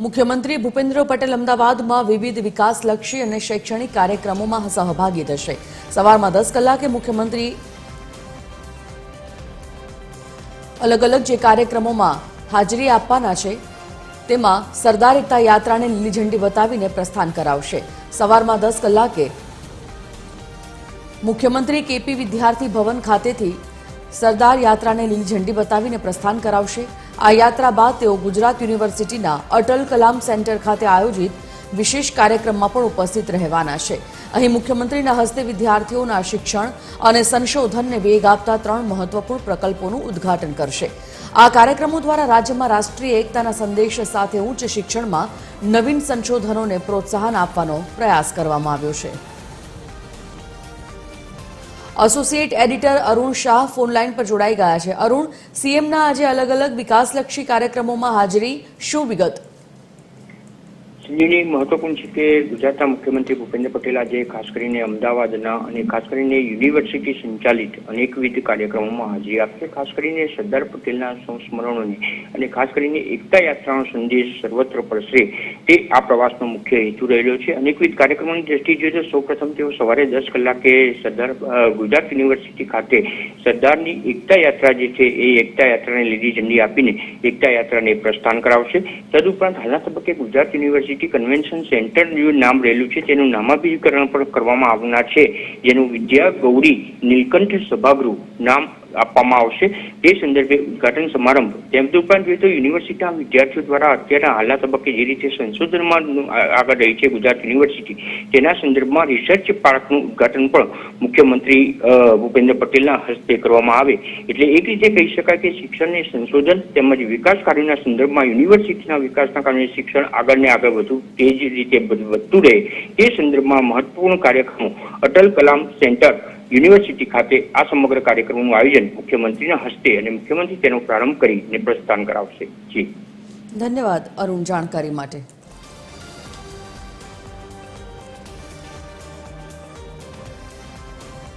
મુખ્યમંત્રી ભૂપેન્દ્ર પટેલ અમદાવાદમાં વિવિધ વિકાસલક્ષી અને શૈક્ષણિક કાર્યક્રમોમાં સહભાગી થશે। સવારમાં 10 કલાકે મુખ્યમંત્રી અલગ અલગ જે કાર્યક્રમોમાં હાજરી આપવાના છે તેમાં સરદાર એકતા યાત્રાને લીલી ઝંડી બતાવીને પ્રસ્થાન કરાવશે। સવારમાં 10 કલાકે મુખ્યમંત્રી કેપી વિદ્યાર્થી ભવન ખાતેથી સરદાર યાત્રાને લીલી ઝંડી બતાવીને પ્રસ્થાન કરાવશે। આ યાત્રા બાદ તેઓ ગુજરાત યુનિવર્સિટીના અટલ કલામ સેન્ટર ખાતે આયોજિત વિશેષ કાર્યક્રમમાં પણ ઉપસ્થિત રહેવાના છે। અહીં મુખ્યમંત્રીના હસ્તે વિદ્યાર્થીઓના શિક્ષણ અને સંશોધનને વેગ આપતા 3 મહત્વપૂર્ણ પ્રકલ્પોનું ઉદ્ઘાટન કરશે। આ કાર્યક્રમો દ્વારા રાજ્યમાં રાષ્ટ્રીય એકતાના સંદેશ સાથે ઉચ્ચ શિક્ષણમાં નવીન સંશોધનોને પ્રોત્સાહન આપવાનો પ્રયાસ કરવામાં આવ્યો છે। Associate editor Arun Shah phone line પર જોડાઈ ગયા છે। અરુણ, સીએમના આજે અલગ અલગ વિકાસલક્ષી કાર્યક્રમોમાં હાજરી, શું વિગત? સંજીવની, મહત્વપૂર્ણ છે કે ગુજરાતના મુખ્યમંત્રી ભૂપેન્દ્ર પટેલ આજે ખાસ કરીને અમદાવાદના અને ખાસ કરીને યુનિવર્સિટી સંચાલિત અનેકવિધ કાર્યક્રમોમાં હાજરી આપશે। ખાસ કરીને સરદાર પટેલના સંસ્મરણોને અને ખાસ કરીને એકતા યાત્રાનો સંદેશ સર્વત્ર પડશે તે આ પ્રવાસનો મુખ્ય હેતુ રહેલો છે। અનેકવિધ કાર્યક્રમોની દ્રષ્ટિએ જોઈએ તો સૌપ્રથમ તેઓ સવારે 10 કલાકે ગુજરાત યુનિવર્સિટી ખાતે સરદારની એકતા યાત્રા જે છે એ એકતા યાત્રાને લીલી ઝંડી આપીને એકતા યાત્રાને પ્રસ્થાન કરાવશે। તદુપરાંત હાલના તબક્કે ગુજરાત યુનિવર્સિટી કન્વેન્શન સેન્ટર જેવું નામ રહેલું છે તેનું નામાભિકરણ પણ કરવામાં આવનાર છે, જેનું વિદ્યા ગૌરી નીલકંઠ સભાગૃહ નામ આપવામાં આવશે। તે સંદર્ભે ઉદઘાટન સમારંભ તદુપરાંત જોઈએ તો યુનિવર્સિટીના વિદ્યાર્થીઓ દ્વારા અત્યારના હાલના તબક્કે જે રીતે સંશોધનમાં આગળ રહી છે ગુજરાત યુનિવર્સિટી, તેના સંદર્ભમાં રિસર્ચ પાર્કનું ઉદઘાટન પણ મુખ્યમંત્રી ભૂપેન્દ્ર પટેલના હસ્તે કરવામાં આવે। એટલે એક રીતે કહી શકાય કે શિક્ષણને સંશોધન તેમજ વિકાસ કાર્યોના સંદર્ભમાં યુનિવર્સિટીના વિકાસના કારણે શિક્ષણ આગળ ને આગળ વધુ તે જ રીતે વધતું રહે તે સંદર્ભમાં મહત્વપૂર્ણ કાર્યક્રમો અટલ કલામ સેન્ટર યુનિવર્સિટી ખાતે આ સમગ્ર કાર્યક્રમનું આયોજન મુખ્યમંત્રીના હસ્તે અને મુખ્યમંત્રી તેનો પ્રારંભ કરીને પ્રસ્થાન કરાવશે। જી ધન્યવાદ અરુણ, જાણકારી માટે।